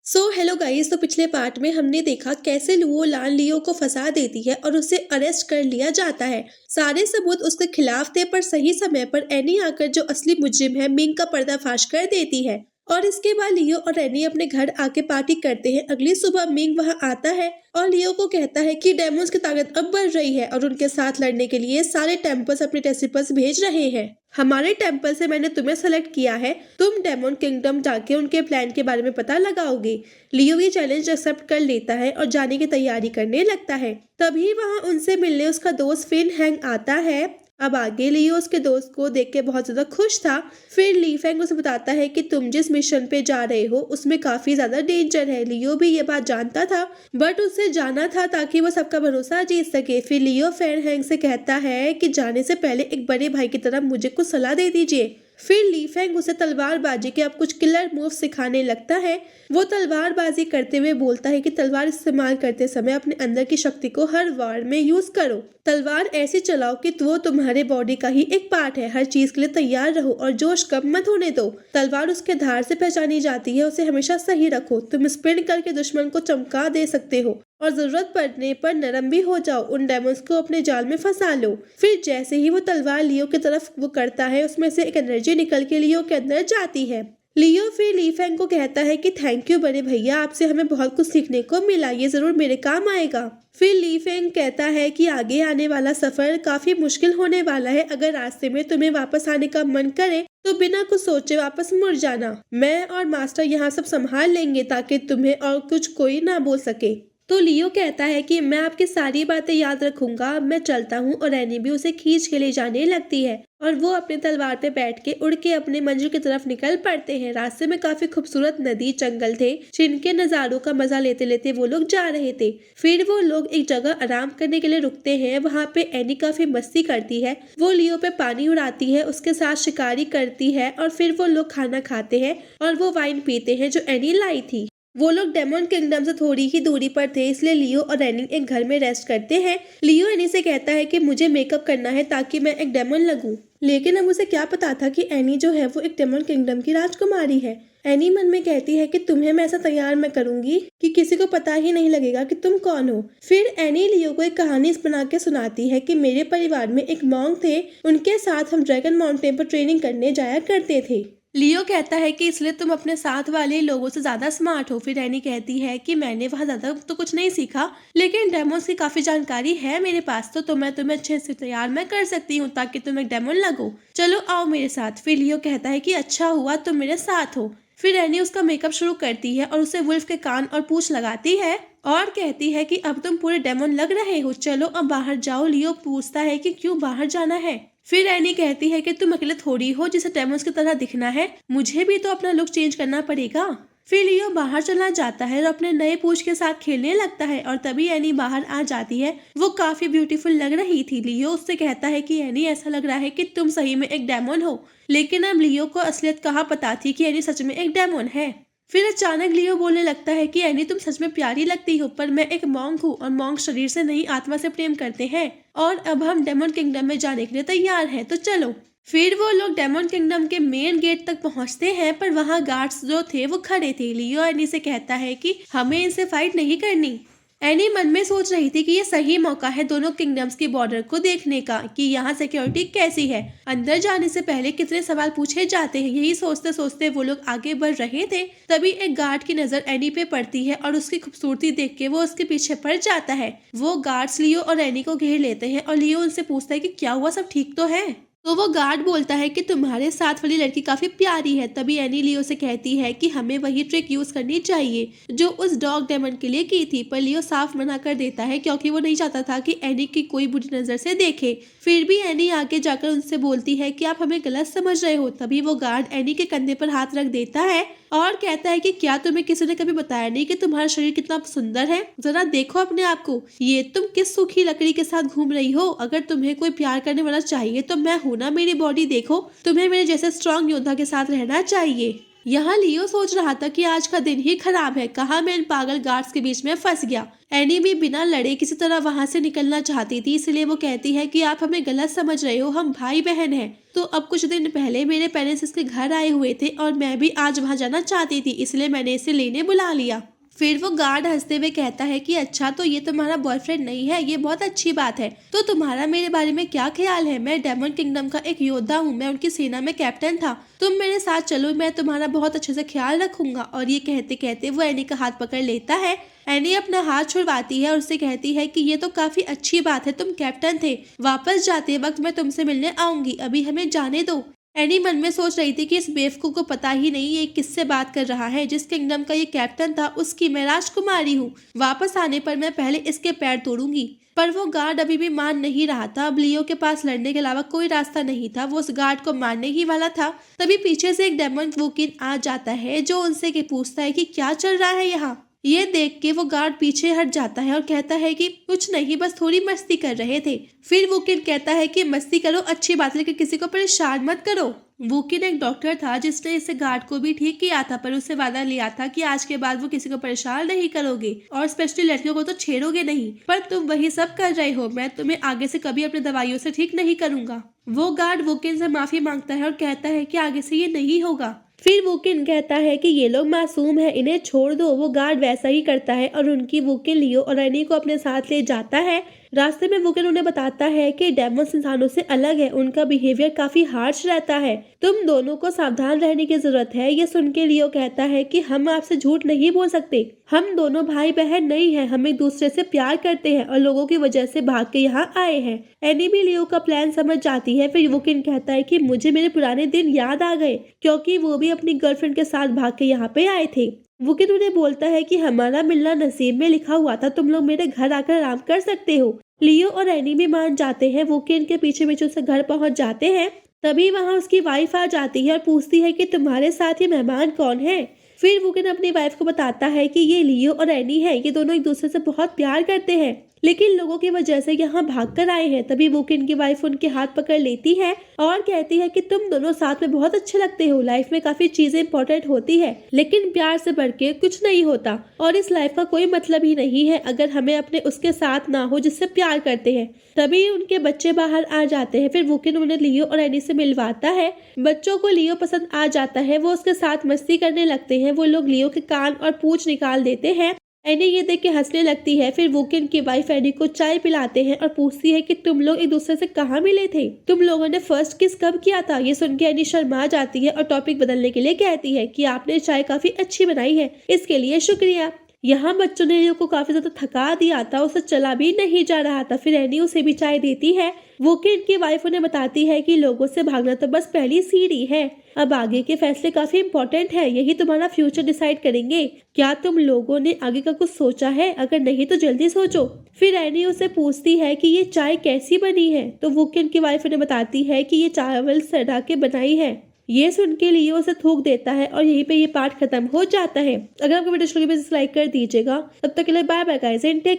Hello guys. तो पिछले part में हमने देखा कैसे लुओ लान लियो को फंसा देती है और उसे अरेस्ट कर लिया जाता है। सारे सबूत उसके खिलाफ थे, पर सही समय पर एनी आकर जो असली मुजरिम है मिंग का पर्दाफाश कर देती है। और इसके बाद लियो और एनी अपने घर आके पार्टी करते हैं। अगली सुबह मिंग वहां आता है और लियो को कहता है कि डेमोन्स की ताकत अब बढ़ रही है और उनके साथ लड़ने के लिए सारे टेम्पल्स अपने टेसिपल्स भेज रहे हैं। हमारे टेम्पल से मैंने तुम्हें सेलेक्ट किया है, तुम डेमोन किंगडम जाके उनके प्लान के बारे में पता लगाओगे। लियो ये चैलेंज एक्सेप्ट कर लेता है और जाने की तैयारी करने लगता है। तभी वहां उनसे मिलने उसका दोस्त फिन हैंग आता है। अब आगे लियो उसके दोस्त को देख के बहुत ज्यादा खुश था। फिर ली फेंग उसे बताता है कि तुम जिस मिशन पे जा रहे हो उसमें काफी ज्यादा डेंजर है। लियो भी ये बात जानता था, बट उसे जाना था ताकि वो सबका भरोसा जीत सके। फिर लियो फेन हैंग से कहता है कि जाने से पहले एक बड़े भाई की तरह मुझे कुछ सलाह दे दीजिए। फिर ली फेंग उसे तलवारबाजी के अब कुछ किलर मूव सिखाने लगता है। वो तलवारबाजी करते हुए बोलता है कि तलवार इस्तेमाल करते समय अपने अंदर की शक्ति को हर वार में यूज करो। तलवार ऐसी चलाओ कि वो तुम्हारे बॉडी का ही एक पार्ट है। हर चीज के लिए तैयार रहो और जोश कम मत होने दो। तलवार उसके धार से पहचानी जाती है, उसे हमेशा सही रखो। तुम स्पिन करके दुश्मन को चमका दे सकते हो और जरूरत पड़ने पर नरम भी हो जाओ। उन डेमोन्स को अपने जाल में फंसा लो। फिर जैसे ही वो तलवार लियो की तरफ वो करता है, उसमें से एक एनर्जी निकल के लियो के अंदर जाती है। लियो फिर ली फेंग को कहता है कि थैंक यू बड़े भैया, आपसे हमें बहुत कुछ सीखने को मिला, ये जरूर मेरे काम आएगा। फिर ली फेंग कहता है कि आगे आने वाला सफर काफी मुश्किल होने वाला है। अगर रास्ते में तुम्हें वापस आने का मन करे तो बिना कुछ सोचे वापस मुड़ जाना। मैं और मास्टर यहाँ सब संभाल लेंगे ताकि तुम्हें और कुछ कोई ना बोल सके। तो लियो कहता है कि मैं आपकी सारी बातें याद रखूंगा, मैं चलता हूँ। और एनी भी उसे खींच के ले जाने लगती है और वो अपने तलवार पे बैठ के उड़ के अपने मंजिल की तरफ निकल पड़ते हैं। रास्ते में काफी खूबसूरत नदी जंगल थे, जिनके नजारों का मजा लेते लेते वो लोग जा रहे थे। फिर वो लोग एक जगह आराम करने के लिए रुकते हैं। वहाँ पे एनी काफी मस्ती करती है, वो लियो पे पानी उड़ाती है, उसके साथ शिकारी करती है और फिर वो लोग खाना खाते हैं और वो वाइन पीते हैं जो एनी लाई थी। वो लोग डेमोन किंगडम से थोड़ी ही दूरी पर थे, इसलिए लियो और एनी एक घर में रेस्ट करते हैं। लियो एनी से कहता है कि मुझे मेकअप करना है ताकि मैं एक डेमोन लगूं। लेकिन अब उसे क्या पता था कि एनी जो है वो एक डेमोन किंगडम की राजकुमारी है। एनी मन में कहती है कि तुम्हें मैं ऐसा तैयार मैं करूंगी कि किसी को पता ही नहीं लगेगा कि तुम कौन हो। फिर एनी लियो को एक कहानी बना के सुनाती है कि मेरे परिवार में एक मॉन्क थे, उनके साथ हम ड्रैगन माउंटेन पर ट्रेनिंग करने जाया करते थे। लियो कहता है कि इसलिए तुम अपने साथ वाले लोगों से ज्यादा स्मार्ट हो। फिर एनी कहती है कि मैंने वहाँ ज्यादा तो कुछ नहीं सीखा, लेकिन डेमोन्स की काफी जानकारी है मेरे पास, तो मैं तुम्हें अच्छे से तैयार मैं कर सकती हूँ ताकि तुम एक डेमोन लगो। चलो आओ मेरे साथ। फिर लियो कहता है कि अच्छा हुआ तुम मेरे साथ हो। फिर एनी उसका मेकअप शुरू करती है और उसे वुल्फ के कान और पूंछ लगाती है और कहती है कि अब तुम पूरे डेमोन लग रहे हो, चलो अब बाहर जाओ। लियो पूछता है कि क्यों बाहर जाना है। फिर एनी कहती है कि तुम अकेले थोड़ी हो जिसे डेमोन्स की तरह दिखना है, मुझे भी तो अपना लुक चेंज करना पड़ेगा। फिर लियो बाहर चला जाता है और अपने नए पूंछ के साथ खेलने लगता है और तभी एनी बाहर आ जाती है। वो काफी ब्यूटीफुल लग रही थी। लियो उससे कहता है कि एनी ऐसा लग रहा है कि तुम सही में एक डेमोन हो। लेकिन अब लियो को असलियत कहाँ पता थी कि एनी सच में एक डेमोन है। फिर अचानक लियो बोलने लगता है कि एनी तुम सच में प्यारी लगती हो, पर मैं एक मॉन्क हूँ और मॉन्क शरीर से नहीं आत्मा से प्रेम करते हैं और अब हम डेमोन किंगडम में जाने के लिए तैयार हैं, तो चलो। फिर वो लोग डेमोन किंगडम के मेन गेट तक पहुंचते हैं, पर वहां गार्ड्स जो थे वो खड़े थे। लियो एनी से कहता है कि हमें इनसे फाइट नहीं करनी। एनी मन में सोच रही थी कि ये सही मौका है दोनों किंगडम्स की बॉर्डर को देखने का कि यहाँ सिक्योरिटी कैसी है। अंदर जाने से पहले कितने सवाल पूछे जाते हैं, यही सोचते सोचते वो लोग आगे बढ़ रहे थे। तभी एक गार्ड की नजर एनी पे पड़ती है और उसकी खूबसूरती देख के वो उसके पीछे पड़ जाता है। वो गार्ड्स लियो और एनी को घेर लेते हैं और लियो उनसे पूछता है कि क्या हुआ, सब ठीक तो है। तो वो गार्ड बोलता है कि तुम्हारे साथ वाली लड़की काफी प्यारी है। तभी एनी लियो से कहती है कि हमें वही ट्रिक यूज करनी चाहिए जो उस डॉग डेमन के लिए की थी, पर लियो साफ मना कर देता है क्योंकि वो नहीं चाहता था कि एनी की कोई बुरी नजर से देखे। फिर भी एनी आगे जाकर उनसे बोलती है कि आप हमें गलत समझ रहे हो। तभी वो गार्ड एनी के कंधे पर हाथ रख देता है और कहता है कि क्या तुम्हें किसी ने कभी बताया नहीं कि तुम्हारा शरीर कितना सुंदर है, जरा देखो अपने आप को। ये तुम किस सूखी लकड़ी के साथ घूम रही हो। अगर तुम्हें कोई प्यार करने वाला चाहिए तो मैं हूं ना, मेरी बॉडी देखो, तुम्हें मेरे जैसे स्ट्रॉन्ग योद्धा के साथ रहना चाहिए। यहाँ लियो सोच रहा था कि आज का दिन ही खराब है, कहाँ मैं इन पागल गार्ड्स के बीच में फंस गया। एनी भी बिना लड़े किसी तरह वहां से निकलना चाहती थी, इसलिए वो कहती है कि आप हमें गलत समझ रहे हो, हम भाई बहन हैं। तो अब कुछ दिन पहले मेरे पेरेंट्स इसके घर आए हुए थे और मैं भी आज वहां जाना चाहती थी, इसलिए मैंने इसे लेने बुला लिया। फिर वो गार्ड हंसते हुए कहता है कि अच्छा, तो ये तुम्हारा बॉयफ्रेंड नहीं है, ये बहुत अच्छी बात है। तो तुम्हारा मेरे बारे में क्या ख्याल है? मैं डेमन किंगडम का एक योद्धा हूँ, मैं उनकी सेना में कैप्टन था। तुम मेरे साथ चलो, मैं तुम्हारा बहुत अच्छे से ख्याल रखूंगा। और ये कहते कहते वो एनी का हाथ पकड़ लेता है। एनी अपना हाथ छुड़वाती है और उससे कहती है कि ये तो काफी अच्छी बात है, तुम कैप्टन थे। वापस जाते वक्त मैं तुमसे मिलने आऊंगी, अभी हमें जाने दो। एनी मन में सोच रही थी कि इस बेवकूफ को पता ही नहीं ये किससे बात कर रहा है। जिस किंगडम का ये कैप्टन था उसकी मैं राजकुमारी हूँ। वापस आने पर मैं पहले इसके पैर तोड़ूंगी। पर वो गार्ड अभी भी मान नहीं रहा था। अब लियो के पास लड़ने के अलावा कोई रास्ता नहीं था, वो उस गार्ड को मारने ही वाला था। तभी पीछे से एक डेमन वोकिन आ जाता है जो उनसे पूछता है कि क्या चल रहा है यहाँ। ये देख के वो गार्ड पीछे हट जाता है और कहता है कि कुछ नहीं, बस थोड़ी मस्ती कर रहे थे। फिर वोकिन कहता है कि मस्ती करो, अच्छी बात है, लेकिन किसी को परेशान मत करो। वोकिन एक डॉक्टर था जिसने इसे गार्ड को भी ठीक किया था, पर उससे वादा लिया था कि आज के बाद वो किसी को परेशान नहीं करोगे और स्पेशली लड़कियों को तो छेड़ोगे नहीं। पर तुम वही सब कर रहे हो, मैं तुम्हें आगे से कभी अपनी दवाइयों से ठीक नहीं करूंगा। वो गार्ड वोकिन से माफी मांगता है और कहता है कि आगे से ये नहीं होगा। फिर वोकिन कहता है कि ये लोग मासूम है, इन्हें छोड़ दो। वो गार्ड वैसा ही करता है और उनकी वोकिन लियो और एनी को अपने साथ ले जाता है। रास्ते में वोकिन उन्हें बताता है कि डेमोन्स इंसानों से अलग है, उनका बिहेवियर काफी हार्श रहता है, तुम दोनों को सावधान रहने की जरूरत है। ये सुन के लियो कहता है कि हम आपसे झूठ नहीं बोल सकते, हम दोनों भाई बहन नहीं हैं, हम एक दूसरे से प्यार करते हैं और लोगों की वजह से भाग के यहाँ आए हैं। एनी भी लियो का प्लान समझ जाती है। फिर वोकिन कहता है कि मुझे मेरे पुराने दिन याद आ गए, क्योंकि वो भी अपनी गर्लफ्रेंड के साथ भाग के यहाँ पे आए थे। वोकिन उन्हें बोलता है कि हमारा मिलना नसीब में लिखा हुआ था, तुम लोग मेरे घर आकर आराम कर सकते हो। लियो और एनी भी मान जाते हैं। वोकिन के पीछे पीछे उसके घर पहुंच जाते हैं। तभी वहां उसकी वाइफ आ जाती है और पूछती है कि तुम्हारे साथ ये मेहमान कौन है। फिर वोकिन अपनी वाइफ को बताता है कि ये लियो और एनी है, ये दोनों एक दूसरे से बहुत प्यार करते हैं, लेकिन लोगों की वजह से यहाँ भाग कर आए हैं। तभी वोकिन की वाइफ उनके हाथ पकड़ लेती है और कहती है कि तुम दोनों साथ में बहुत अच्छे लगते हो, लाइफ में काफी चीजें इंपॉर्टेंट होती है, लेकिन प्यार से बढ़ के कुछ नहीं होता और इस लाइफ का कोई मतलब ही नहीं है अगर हमें अपने उसके साथ ना हो जिससे प्यार करते हैं। तभी उनके बच्चे बाहर आ जाते हैं। फिर वोकिन उन्हें लियो और एनी से मिलवाता है। बच्चों को लियो पसंद आ जाता है, वो उसके साथ मस्ती करने लगते हैं। वो लोग लियो के कान और पूंछ निकाल देते हैं। एनी ये देख के हंसने लगती है। फिर वोकिन की वाइफ एनी को चाय पिलाते हैं और पूछती है कि तुम लोग एक दूसरे से कहाँ मिले थे, तुम लोगों ने फर्स्ट किस कब किया था। ये सुन के एनी शर्मा जाती है और टॉपिक बदलने के लिए कहती है कि आपने चाय काफी अच्छी बनाई है, इसके लिए शुक्रिया। यहाँ बच्चों ने लियो को काफी ज्यादा थका दिया था, उसे चला भी नहीं जा रहा था। फिर एनी उसे भी चाय देती है। वोकिन की वाइफ उन्हें बताती है कि लोगों से भागना तो बस पहली सीढ़ी है, अब आगे के फैसले काफी इम्पोर्टेंट है, यही तुम्हारा फ्यूचर डिसाइड करेंगे। क्या तुम लोगों ने आगे का कुछ सोचा है? अगर नहीं तो जल्दी सोचो। फिर एनी उसे पूछती है कि ये चाय कैसी बनी है, तो वोकिन की वाइफ उन्हें बताती है कि ये चावल सड़ा के बनाई है। ये सुन के लियो उसे थूक देता है और यहीं पे ये पार्ट खत्म हो जाता है। अगर आपको वीडियो अच्छी लगी तो लाइक कर दीजिएगा। तब तक के लिए bye bye guys and take